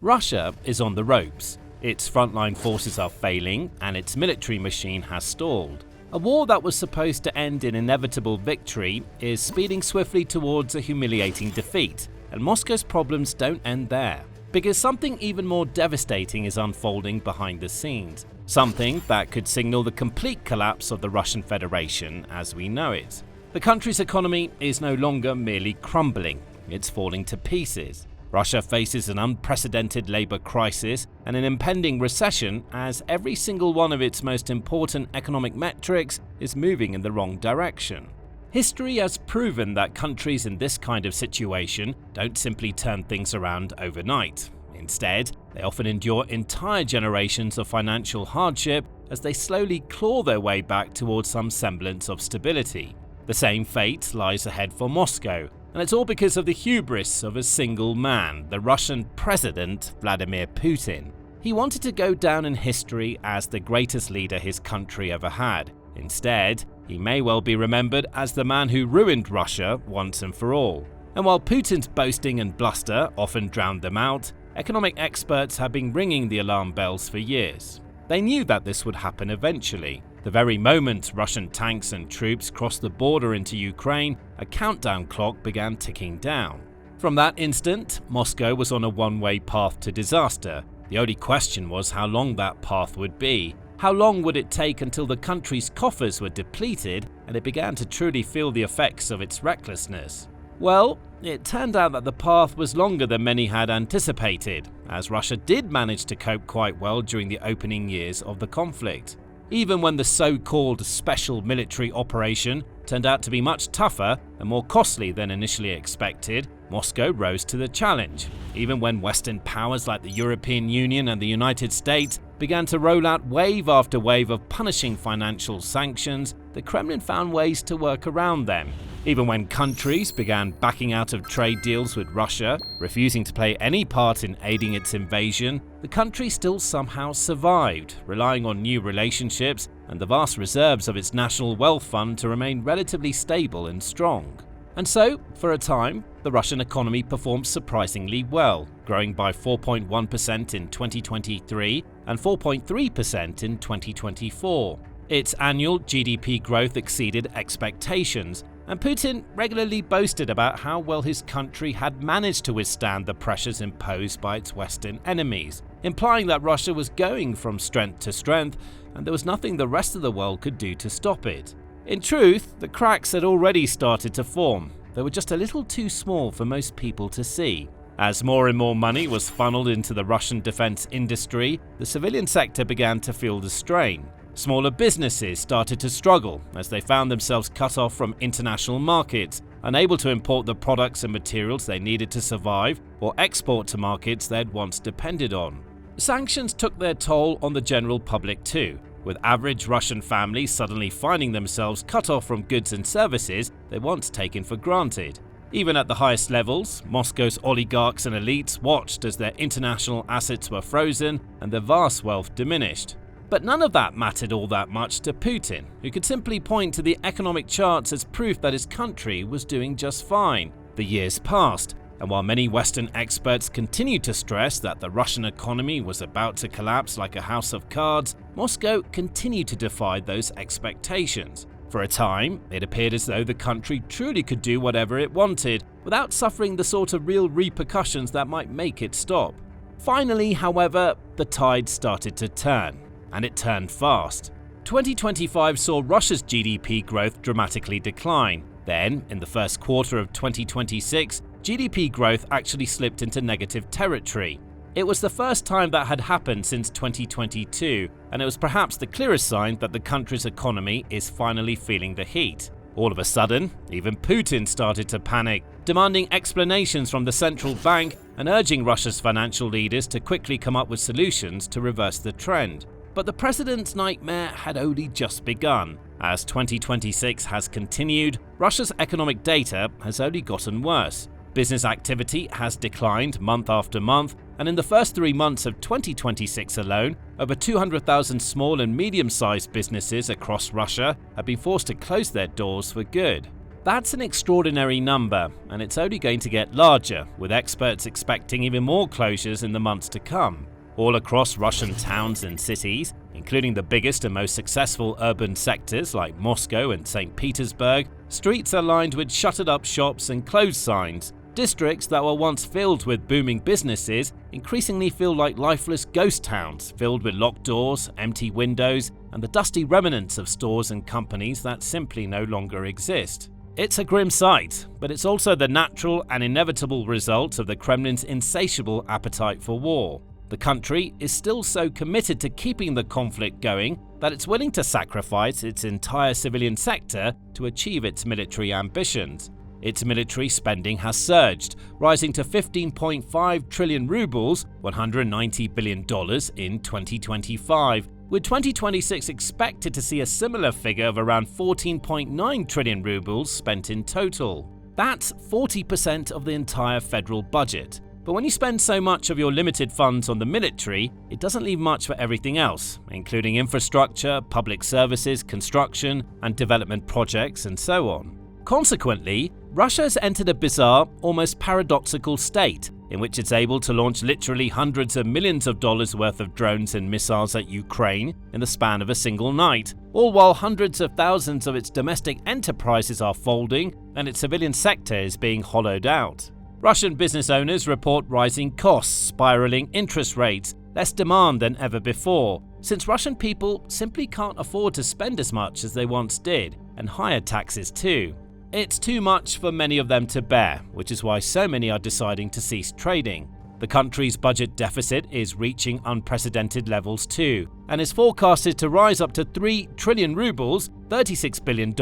Russia is on the ropes. Its frontline forces are failing, and its military machine has stalled. A war that was supposed to end in inevitable victory is speeding swiftly towards a humiliating defeat, and Moscow's problems don't end there. Because something even more devastating is unfolding behind the scenes. Something that could signal the complete collapse of the Russian Federation as we know it. The country's economy is no longer merely crumbling, it's falling to pieces. Russia faces an unprecedented labor crisis and an impending recession as every single one of its most important economic metrics is moving in the wrong direction. History has proven that countries in this kind of situation don't simply turn things around overnight. Instead, they often endure entire generations of financial hardship as they slowly claw their way back towards some semblance of stability. The same fate lies ahead for Moscow, and it's all because of the hubris of a single man, the Russian president Vladimir Putin. He wanted to go down in history as the greatest leader his country ever had. Instead, he may well be remembered as the man who ruined Russia once and for all. And while Putin's boasting and bluster often drowned them out, economic experts have been ringing the alarm bells for years. They knew that this would happen eventually. The very moment Russian tanks and troops crossed the border into Ukraine, a countdown clock began ticking down. From that instant, Moscow was on a one-way path to disaster. The only question was how long that path would be. How long would it take until the country's coffers were depleted and it began to truly feel the effects of its recklessness? Well, it turned out that the path was longer than many had anticipated, as Russia did manage to cope quite well during the opening years of the conflict. Even when the so-called special military operation turned out to be much tougher and more costly than initially expected, Moscow rose to the challenge. Even when Western powers like the European Union and the United States began to roll out wave after wave of punishing financial sanctions, the Kremlin found ways to work around them. Even when countries began backing out of trade deals with Russia, refusing to play any part in aiding its invasion, the country still somehow survived, relying on new relationships and the vast reserves of its national wealth fund to remain relatively stable and strong. And so, for a time, the Russian economy performed surprisingly well, growing by 4.1% in 2023 and 4.3% in 2024. Its annual GDP growth exceeded expectations, and Putin regularly boasted about how well his country had managed to withstand the pressures imposed by its Western enemies, implying that Russia was going from strength to strength and there was nothing the rest of the world could do to stop it. In truth, the cracks had already started to form. They were just a little too small for most people to see. As more and more money was funneled into the Russian defense industry, the civilian sector began to feel the strain. Smaller businesses started to struggle as they found themselves cut off from international markets, unable to import the products and materials they needed to survive or export to markets they'd once depended on. Sanctions took their toll on the general public too, with average Russian families suddenly finding themselves cut off from goods and services they'd once taken for granted. Even at the highest levels, Moscow's oligarchs and elites watched as their international assets were frozen and their vast wealth diminished. But none of that mattered all that much to Putin, who could simply point to the economic charts as proof that his country was doing just fine. The years passed, and while many Western experts continued to stress that the Russian economy was about to collapse like a house of cards, Moscow continued to defy those expectations. For a time, it appeared as though the country truly could do whatever it wanted, without suffering the sort of real repercussions that might make it stop. Finally, however, the tide started to turn. And it turned fast. 2025 saw Russia's GDP growth dramatically decline. Then, in the first quarter of 2026, GDP growth actually slipped into negative territory. It was the first time that had happened since 2022, and it was perhaps the clearest sign that the country's economy is finally feeling the heat. All of a sudden, even Putin started to panic, demanding explanations from the central bank and urging Russia's financial leaders to quickly come up with solutions to reverse the trend. But the president's nightmare had only just begun. As 2026 has continued, Russia's economic data has only gotten worse. Business activity has declined month after month, and in the first 3 months of 2026 alone, over 200,000 small and medium-sized businesses across Russia have been forced to close their doors for good. That's an extraordinary number, and it's only going to get larger, with experts expecting even more closures in the months to come. All across Russian towns and cities, including the biggest and most successful urban sectors like Moscow and St. Petersburg, streets are lined with shuttered-up shops and closed signs. Districts that were once filled with booming businesses increasingly feel like lifeless ghost towns, filled with locked doors, empty windows, and the dusty remnants of stores and companies that simply no longer exist. It's a grim sight, but it's also the natural and inevitable result of the Kremlin's insatiable appetite for war. The country is still so committed to keeping the conflict going that it's willing to sacrifice its entire civilian sector to achieve its military ambitions. Its military spending has surged, rising to 15.5 trillion rubles, $190 billion in 2025, with 2026 expected to see a similar figure of around 14.9 trillion rubles spent in total. That's 40% of the entire federal budget. But when you spend so much of your limited funds on the military, it doesn't leave much for everything else, including infrastructure, public services, construction, and development projects, and so on. Consequently, Russia has entered a bizarre, almost paradoxical state in which it's able to launch literally hundreds of millions of dollars worth of drones and missiles at Ukraine in the span of a single night, all while hundreds of thousands of its domestic enterprises are folding and its civilian sector is being hollowed out. Russian business owners report rising costs, spiraling interest rates, less demand than ever before, since Russian people simply can't afford to spend as much as they once did, and higher taxes too. It's too much for many of them to bear, which is why so many are deciding to cease trading. The country's budget deficit is reaching unprecedented levels too, and is forecasted to rise up to 3 trillion rubles, $36 billion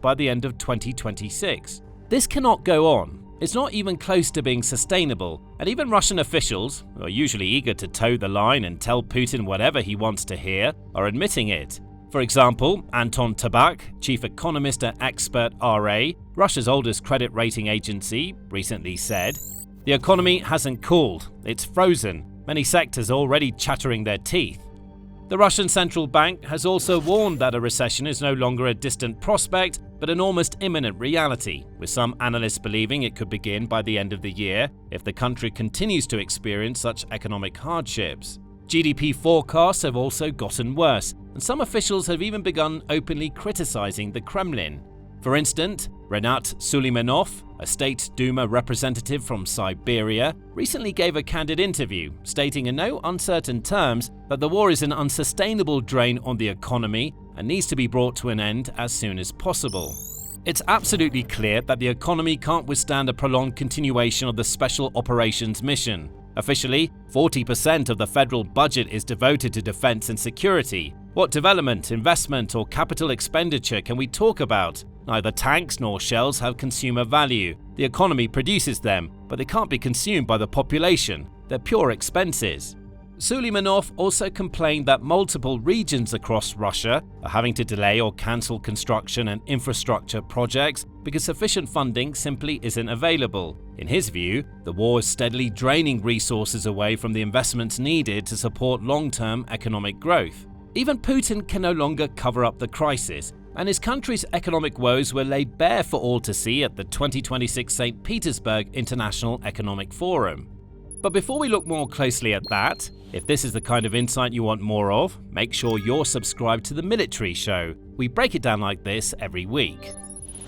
by the end of 2026. This cannot go on. It's not even close to being sustainable, and even Russian officials, who are usually eager to toe the line and tell Putin whatever he wants to hear, are admitting it. For example, Anton Tabak, chief economist at Expert RA, Russia's oldest credit rating agency, recently said, "The economy hasn't cooled, it's frozen. Many sectors are already chattering their teeth." The Russian central bank has also warned that a recession is no longer a distant prospect, but an almost imminent reality, with some analysts believing it could begin by the end of the year if the country continues to experience such economic hardships. GDP forecasts have also gotten worse, and some officials have even begun openly criticizing the Kremlin. For instance, Renat Suleimanov, a State Duma representative from Siberia, recently gave a candid interview, stating in no uncertain terms that the war is an unsustainable drain on the economy and needs to be brought to an end as soon as possible. It's absolutely clear that the economy can't withstand a prolonged continuation of the Special Operations mission. Officially, 40% of the federal budget is devoted to defense and security. What development, investment, or capital expenditure can we talk about? Neither tanks nor shells have consumer value. The economy produces them, but they can't be consumed by the population. They're pure expenses. Suleimanov also complained that multiple regions across Russia are having to delay or cancel construction and infrastructure projects because sufficient funding simply isn't available. In his view, the war is steadily draining resources away from the investments needed to support long-term economic growth. Even Putin can no longer cover up the crisis, and his country's economic woes were laid bare for all to see at the 2026 St. Petersburg International Economic Forum. But before we look more closely at that, if this is the kind of insight you want more of, make sure you're subscribed to the Military Show. We break it down like this every week.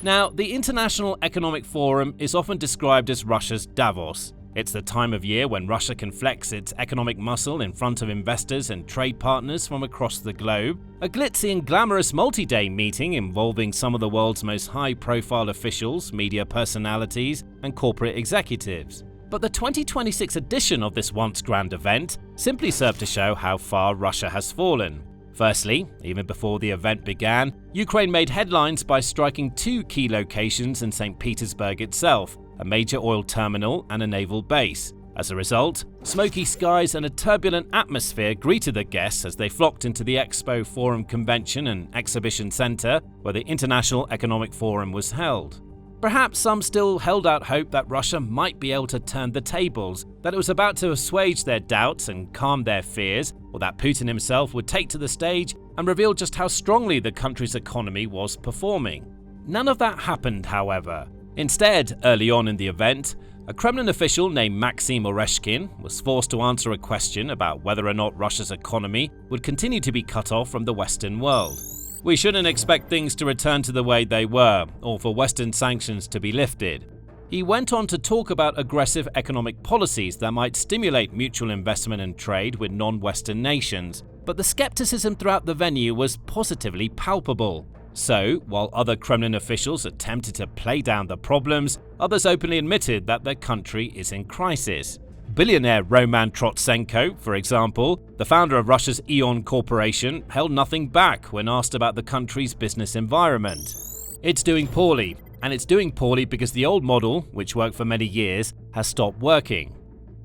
Now, the International Economic Forum is often described as Russia's Davos. It's the time of year when Russia can flex its economic muscle in front of investors and trade partners from across the globe. A glitzy and glamorous multi-day meeting involving some of the world's most high-profile officials, media personalities, and corporate executives. But the 2026 edition of this once grand event simply served to show how far Russia has fallen. Firstly, even before the event began, Ukraine made headlines by striking two key locations in St. Petersburg itself, a major oil terminal and a naval base. As a result, smoky skies and a turbulent atmosphere greeted the guests as they flocked into the Expo Forum Convention and Exhibition Center, where the International Economic Forum was held. Perhaps some still held out hope that Russia might be able to turn the tables, that it was about to assuage their doubts and calm their fears, or that Putin himself would take to the stage and reveal just how strongly the country's economy was performing. None of that happened, however. Instead, early on in the event, a Kremlin official named Maxim Oreshkin was forced to answer a question about whether or not Russia's economy would continue to be cut off from the Western world. We shouldn't expect things to return to the way they were, or for Western sanctions to be lifted. He went on to talk about aggressive economic policies that might stimulate mutual investment and trade with non-Western nations, but the skepticism throughout the venue was positively palpable. So, while other Kremlin officials attempted to play down the problems, others openly admitted that their country is in crisis. Billionaire Roman Trotsenko, for example, the founder of Russia's Eon Corporation, held nothing back when asked about the country's business environment. It's doing poorly, and it's doing poorly because the old model, which worked for many years, has stopped working.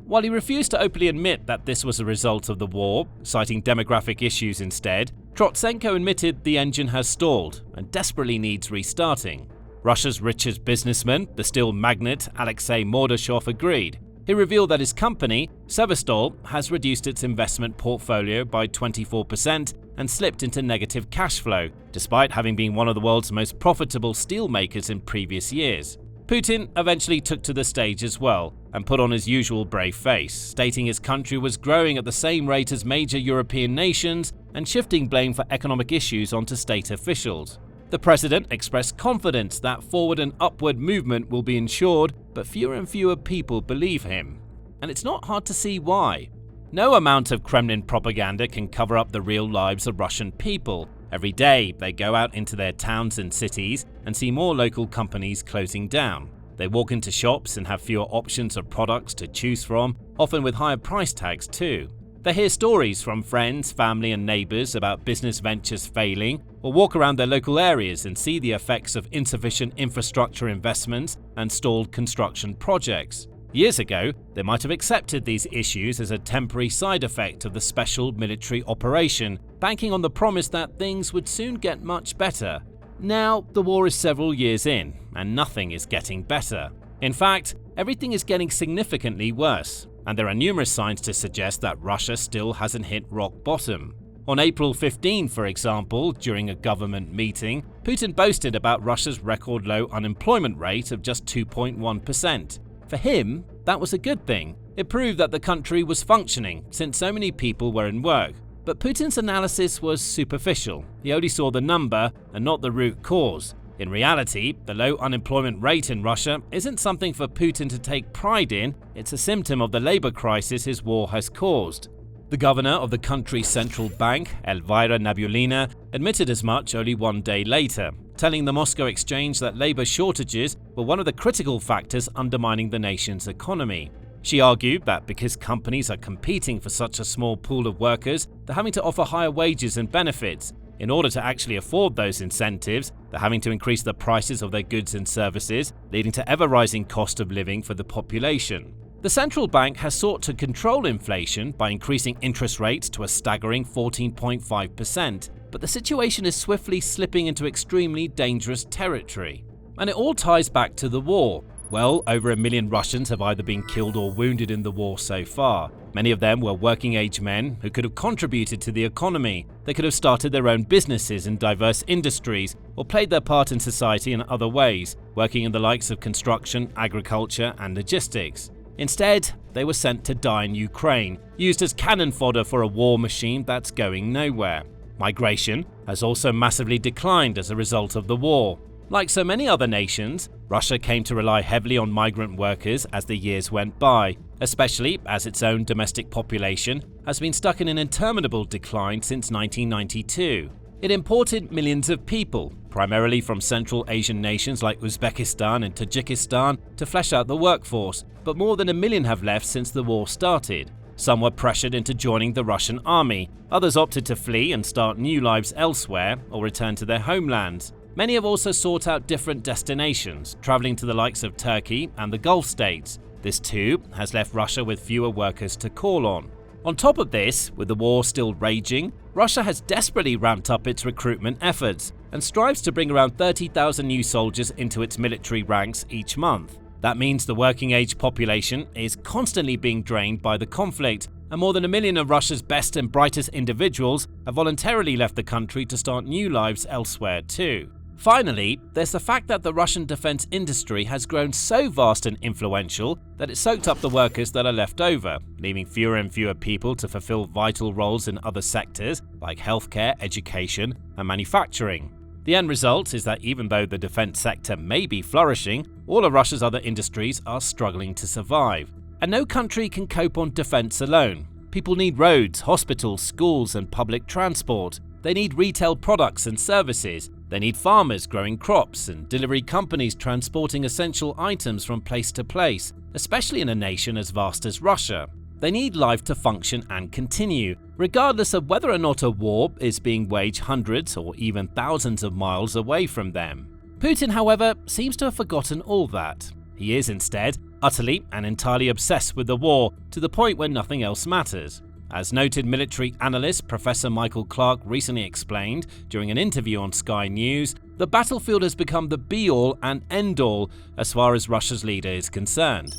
While he refused to openly admit that this was a result of the war, citing demographic issues instead, Trotsenko admitted the engine has stalled and desperately needs restarting. Russia's richest businessman, the steel magnate Alexei Mordashov, agreed. He revealed that his company, Sevastol, has reduced its investment portfolio by 24% and slipped into negative cash flow, despite having been one of the world's most profitable steel makers in previous years. Putin eventually took to the stage as well and put on his usual brave face, stating his country was growing at the same rate as major European nations and shifting blame for economic issues onto state officials. The president expressed confidence that forward and upward movement will be ensured, but fewer and fewer people believe him. And it's not hard to see why. No amount of Kremlin propaganda can cover up the real lives of Russian people. Every day, they go out into their towns and cities and see more local companies closing down. They walk into shops and have fewer options of products to choose from, often with higher price tags too. They hear stories from friends, family and neighbors about business ventures failing, or walk around their local areas and see the effects of insufficient infrastructure investments and stalled construction projects. Years ago, they might have accepted these issues as a temporary side effect of the special military operation, banking on the promise that things would soon get much better. Now, the war is several years in, and nothing is getting better. In fact, everything is getting significantly worse, and there are numerous signs to suggest that Russia still hasn't hit rock bottom. On April 15, for example, during a government meeting, Putin boasted about Russia's record low unemployment rate of just 2.1%. For him, that was a good thing. It proved that the country was functioning since so many people were in work. But Putin's analysis was superficial. He only saw the number and not the root cause. In reality, the low unemployment rate in Russia isn't something for Putin to take pride in, it's a symptom of the labor crisis his war has caused. The governor of the country's central bank, Elvira Nabiullina, admitted as much only one day later, telling the Moscow Exchange that labor shortages were one of the critical factors undermining the nation's economy. She argued that because companies are competing for such a small pool of workers, they're having to offer higher wages and benefits. In order to actually afford those incentives, they're having to increase the prices of their goods and services, leading to ever-rising cost of living for the population. The central bank has sought to control inflation by increasing interest rates to a staggering 14.5%, but the situation is swiftly slipping into extremely dangerous territory. And it all ties back to the war. Well, over 1 million Russians have either been killed or wounded in the war so far. Many of them were working-age men who could have contributed to the economy. They could have started their own businesses in diverse industries or played their part in society in other ways, working in the likes of construction, agriculture and logistics. Instead, they were sent to die in Ukraine, used as cannon fodder for a war machine that's going nowhere. Migration has also massively declined as a result of the war. Like so many other nations, Russia came to rely heavily on migrant workers as the years went by, especially as its own domestic population has been stuck in an interminable decline since 1992. It imported millions of people, primarily from Central Asian nations like Uzbekistan and Tajikistan, to flesh out the workforce, but more than 1 million have left since the war started. Some were pressured into joining the Russian army, others opted to flee and start new lives elsewhere or return to their homelands. Many have also sought out different destinations, traveling to the likes of Turkey and the Gulf states. This too has left Russia with fewer workers to call on. On top of this, with the war still raging, Russia has desperately ramped up its recruitment efforts and strives to bring around 30,000 new soldiers into its military ranks each month. That means the working-age population is constantly being drained by the conflict, and more than 1 million of Russia's best and brightest individuals have voluntarily left the country to start new lives elsewhere too. Finally, there's the fact that the Russian defense industry has grown so vast and influential that it soaked up the workers that are left over, leaving fewer and fewer people to fulfill vital roles in other sectors like healthcare, education, and manufacturing. The end result is that even though the defense sector may be flourishing, all of Russia's other industries are struggling to survive. And no country can cope on defense alone. People need roads, hospitals, schools, and public transport. They need retail products and services. They need farmers growing crops and delivery companies transporting essential items from place to place, especially in a nation as vast as Russia. They need life to function and continue, regardless of whether or not a war is being waged hundreds or even thousands of miles away from them. Putin, however, seems to have forgotten all that. He is instead utterly and entirely obsessed with the war, to the point where nothing else matters. As noted military analyst Professor Michael Clark recently explained during an interview on Sky News, the battlefield has become the be-all and end-all as far as Russia's leader is concerned.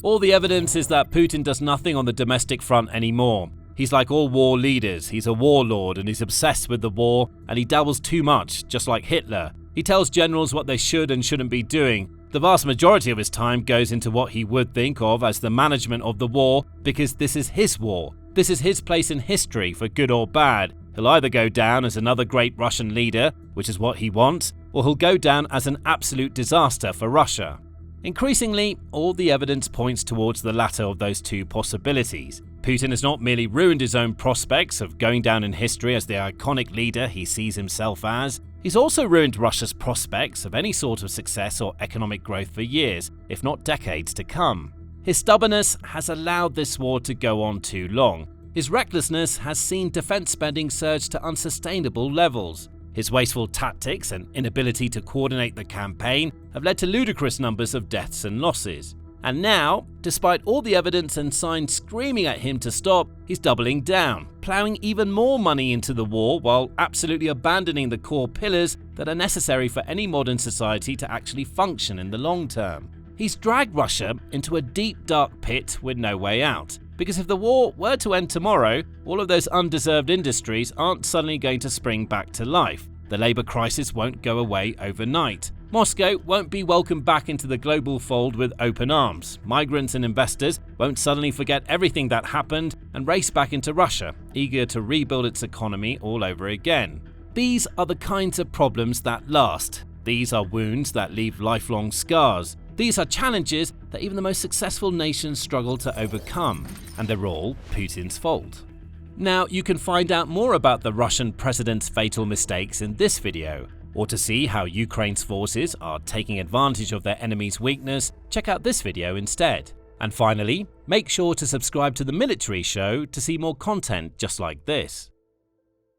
All the evidence is that Putin does nothing on the domestic front anymore. He's like all war leaders, he's a warlord and he's obsessed with the war, and he dabbles too much, just like Hitler. He tells generals what they should and shouldn't be doing. The vast majority of his time goes into what he would think of as the management of the war, because this is his war. This is his place in history, for good or bad. He'll either go down as another great Russian leader, which is what he wants, or he'll go down as an absolute disaster for Russia. Increasingly, all the evidence points towards the latter of those two possibilities. Putin has not merely ruined his own prospects of going down in history as the iconic leader he sees himself as, he's also ruined Russia's prospects of any sort of success or economic growth for years, if not decades to come. His stubbornness has allowed this war to go on too long. His recklessness has seen defense spending surge to unsustainable levels. His wasteful tactics and inability to coordinate the campaign have led to ludicrous numbers of deaths and losses. And now, despite all the evidence and signs screaming at him to stop, he's doubling down, ploughing even more money into the war while absolutely abandoning the core pillars that are necessary for any modern society to actually function in the long term. He's dragged Russia into a deep, dark pit with no way out. Because if the war were to end tomorrow, all of those undeserved industries aren't suddenly going to spring back to life. The labor crisis won't go away overnight. Moscow won't be welcomed back into the global fold with open arms. Migrants and investors won't suddenly forget everything that happened and race back into Russia, eager to rebuild its economy all over again. These are the kinds of problems that last. These are wounds that leave lifelong scars. These are challenges that even the most successful nations struggle to overcome, and they're all Putin's fault. Now, you can find out more about the Russian president's fatal mistakes in this video, or to see how Ukraine's forces are taking advantage of their enemy's weakness, check out this video instead. And finally, make sure to subscribe to the Military Show to see more content just like this.